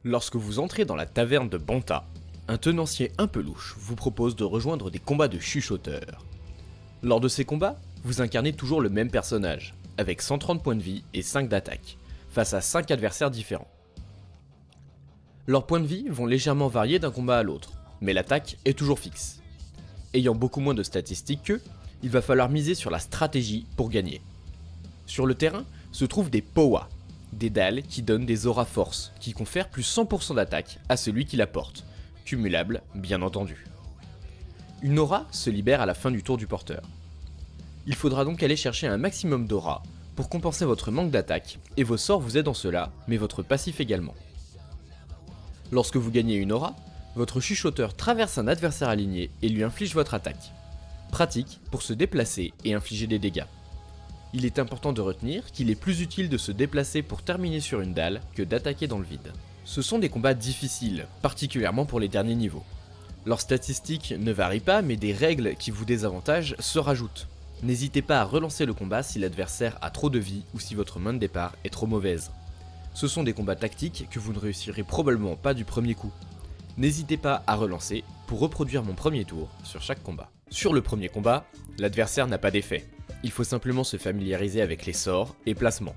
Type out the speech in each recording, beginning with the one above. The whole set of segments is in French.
Lorsque vous entrez dans la taverne de Banta, un tenancier un peu louche vous propose de rejoindre des combats de chuchoteurs. Lors de ces combats, vous incarnez toujours le même personnage, avec 130 points de vie et 5 d'attaque, face à 5 adversaires différents. Leurs points de vie vont légèrement varier d'un combat à l'autre, mais l'attaque est toujours fixe. Ayant beaucoup moins de statistiques qu'eux, il va falloir miser sur la stratégie pour gagner. Sur le terrain se trouvent des Powa, des dalles qui donnent des auras force, qui confèrent plus 100% d'attaque à celui qui la porte, cumulable bien entendu. Une aura se libère à la fin du tour du porteur. Il faudra donc aller chercher un maximum d'aura pour compenser votre manque d'attaque, et vos sorts vous aident en cela, mais votre passif également. Lorsque vous gagnez une aura, votre chuchoteur traverse un adversaire aligné et lui inflige votre attaque. Pratique pour se déplacer et infliger des dégâts. Il est important de retenir qu'il est plus utile de se déplacer pour terminer sur une dalle que d'attaquer dans le vide. Ce sont des combats difficiles, particulièrement pour les derniers niveaux. Leurs statistiques ne varient pas, mais des règles qui vous désavantagent se rajoutent. N'hésitez pas à relancer le combat si l'adversaire a trop de vie ou si votre main de départ est trop mauvaise. Ce sont des combats tactiques que vous ne réussirez probablement pas du premier coup. N'hésitez pas à relancer pour reproduire mon premier tour sur chaque combat. Sur le premier combat, l'adversaire n'a pas d'effet. Il faut simplement se familiariser avec les sorts et placements.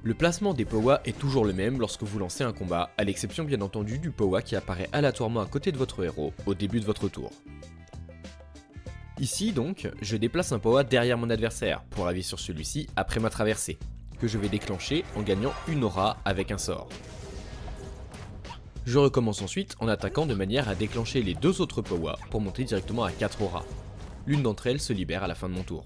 Le placement des Powa est toujours le même lorsque vous lancez un combat, à l'exception bien entendu du Powa qui apparaît aléatoirement à côté de votre héros au début de votre tour. Ici donc, je déplace un Powa derrière mon adversaire pour la vie sur celui-ci après ma traversée, que je vais déclencher en gagnant une aura avec un sort. Je recommence ensuite en attaquant de manière à déclencher les deux autres Powa pour monter directement à 4 auras. L'une d'entre elles se libère à la fin de mon tour.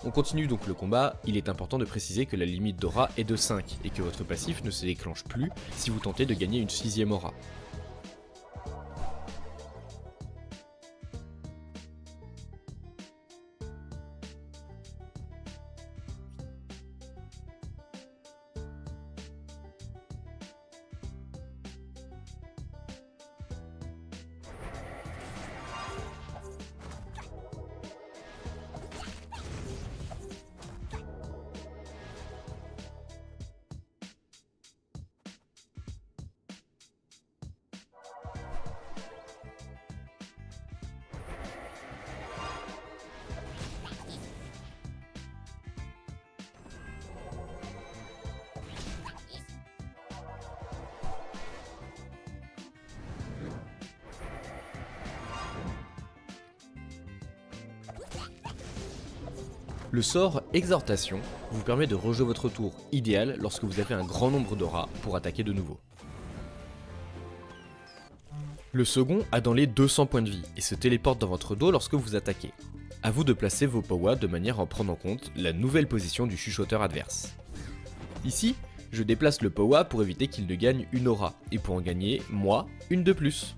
On continue donc le combat, il est important de préciser que la limite d'aura est de 5 et que votre passif ne se déclenche plus si vous tentez de gagner une 6ème aura. Le sort Exhortation vous permet de rejouer votre tour, idéal lorsque vous avez un grand nombre d'auras pour attaquer de nouveau. Le second a dans les 200 points de vie et se téléporte dans votre dos lorsque vous attaquez. A vous de placer vos Powa de manière à en prendre en compte la nouvelle position du chuchoteur adverse. Ici, je déplace le Powa pour éviter qu'il ne gagne une aura et pour en gagner, moi, une de plus.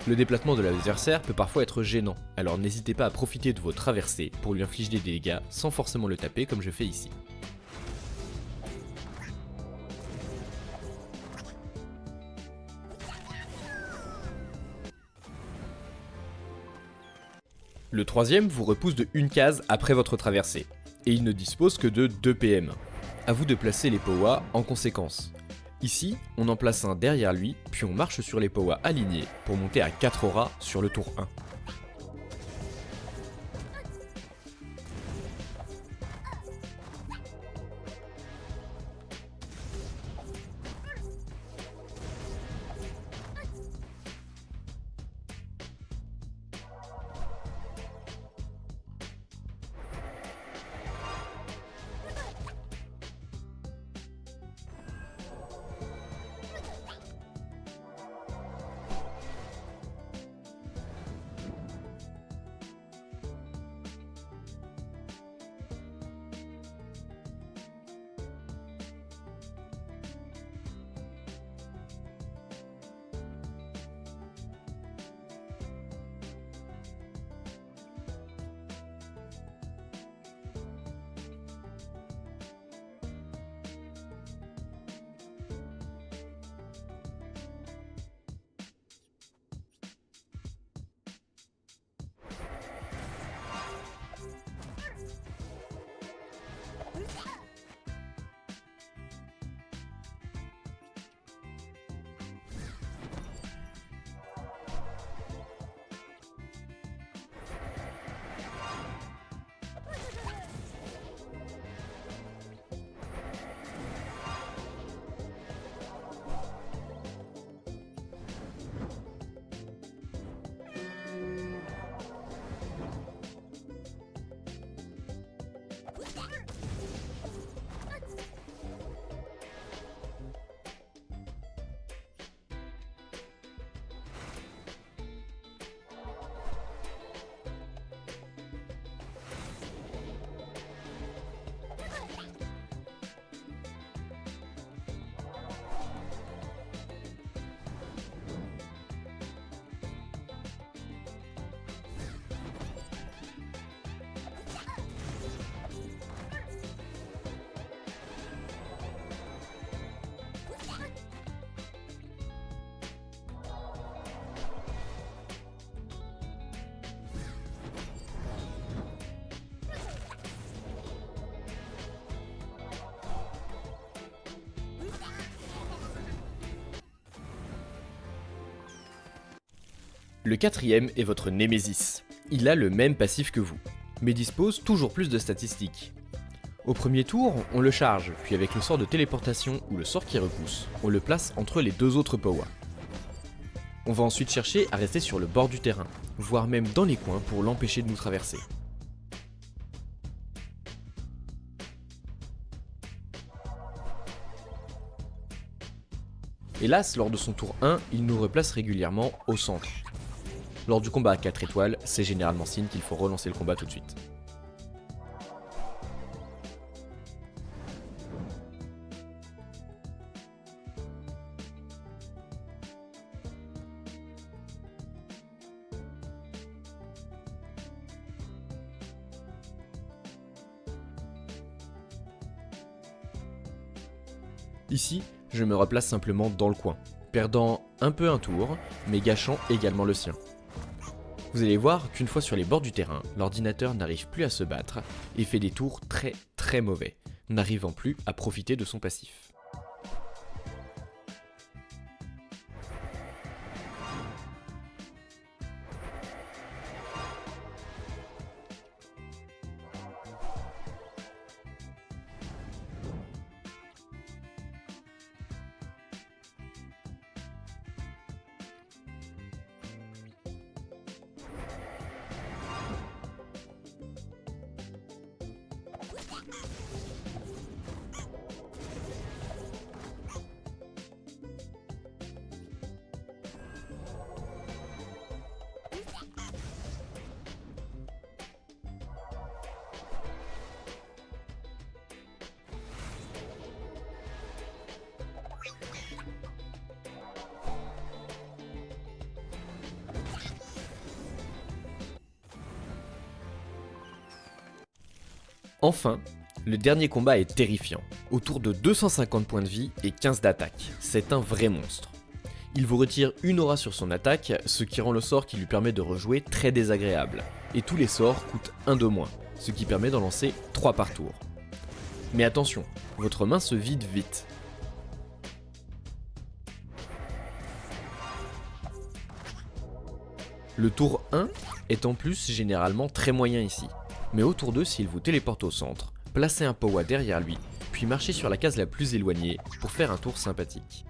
Le déplacement de l'adversaire peut parfois être gênant, alors n'hésitez pas à profiter de vos traversées pour lui infliger des dégâts sans forcément le taper comme je fais ici. Le troisième vous repousse de une case après votre traversée, et il ne dispose que de 2 PM. A vous de placer les Powa en conséquence. Ici, on en place un derrière lui, puis on marche sur les Powa alignés pour monter à 4 auras sur le tour 1. Le quatrième est votre Némésis. Il a le même passif que vous, mais dispose toujours plus de statistiques. Au premier tour, on le charge, puis avec le sort de téléportation ou le sort qui repousse, on le place entre les deux autres Powa. On va ensuite chercher à rester sur le bord du terrain, voire même dans les coins pour l'empêcher de nous traverser. Hélas, lors de son tour 1, il nous replace régulièrement au centre. Lors du combat à 4 étoiles, c'est généralement signe qu'il faut relancer le combat tout de suite. Ici, je me replace simplement dans le coin, perdant un peu un tour, mais gâchant également le sien. Vous allez voir qu'une fois sur les bords du terrain, l'ordinateur n'arrive plus à se battre et fait des tours très mauvais, n'arrivant plus à profiter de son passif. Enfin, le dernier combat est terrifiant, autour de 250 points de vie et 15 d'attaque, c'est un vrai monstre. Il vous retire une aura sur son attaque, ce qui rend le sort qui lui permet de rejouer très désagréable, et tous les sorts coûtent 1 de moins, ce qui permet d'en lancer 3 par tour. Mais attention, votre main se vide vite. Le tour 1 est en plus généralement très moyen ici, mais au tour 2 s'il vous téléporte au centre, placez un Powa derrière lui, puis marchez sur la case la plus éloignée pour faire un tour sympathique.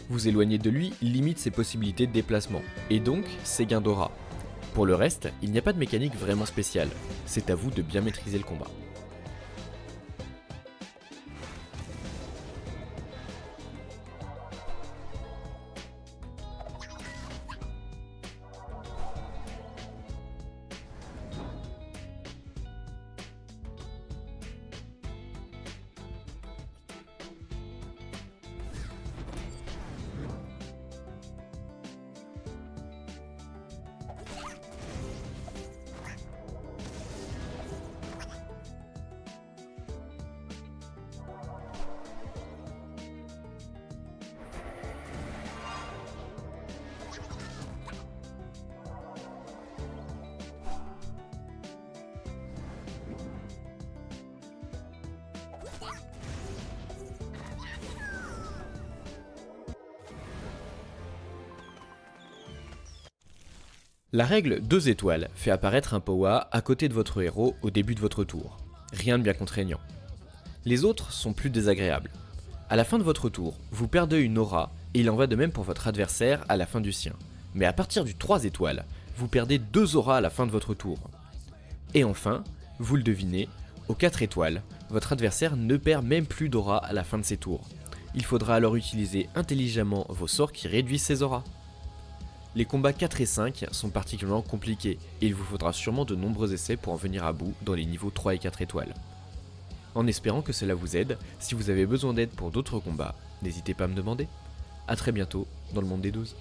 Vous éloigner de lui limite ses possibilités de déplacement, et donc ses gains d'aura. Pour le reste, il n'y a pas de mécanique vraiment spéciale, c'est à vous de bien maîtriser le combat. La règle 2 étoiles fait apparaître un Powa à côté de votre héros au début de votre tour. Rien de bien contraignant. Les autres sont plus désagréables. À la fin de votre tour, vous perdez une aura et il en va de même pour votre adversaire à la fin du sien. Mais à partir du 3 étoiles, vous perdez 2 auras à la fin de votre tour. Et enfin, vous le devinez, au 4 étoiles, votre adversaire ne perd même plus d'aura à la fin de ses tours. Il faudra alors utiliser intelligemment vos sorts qui réduisent ces auras. Les combats 4 et 5 sont particulièrement compliqués et il vous faudra sûrement de nombreux essais pour en venir à bout dans les niveaux 3 et 4 étoiles. En espérant que cela vous aide, si vous avez besoin d'aide pour d'autres combats, n'hésitez pas à me demander. A très bientôt dans le monde des 12.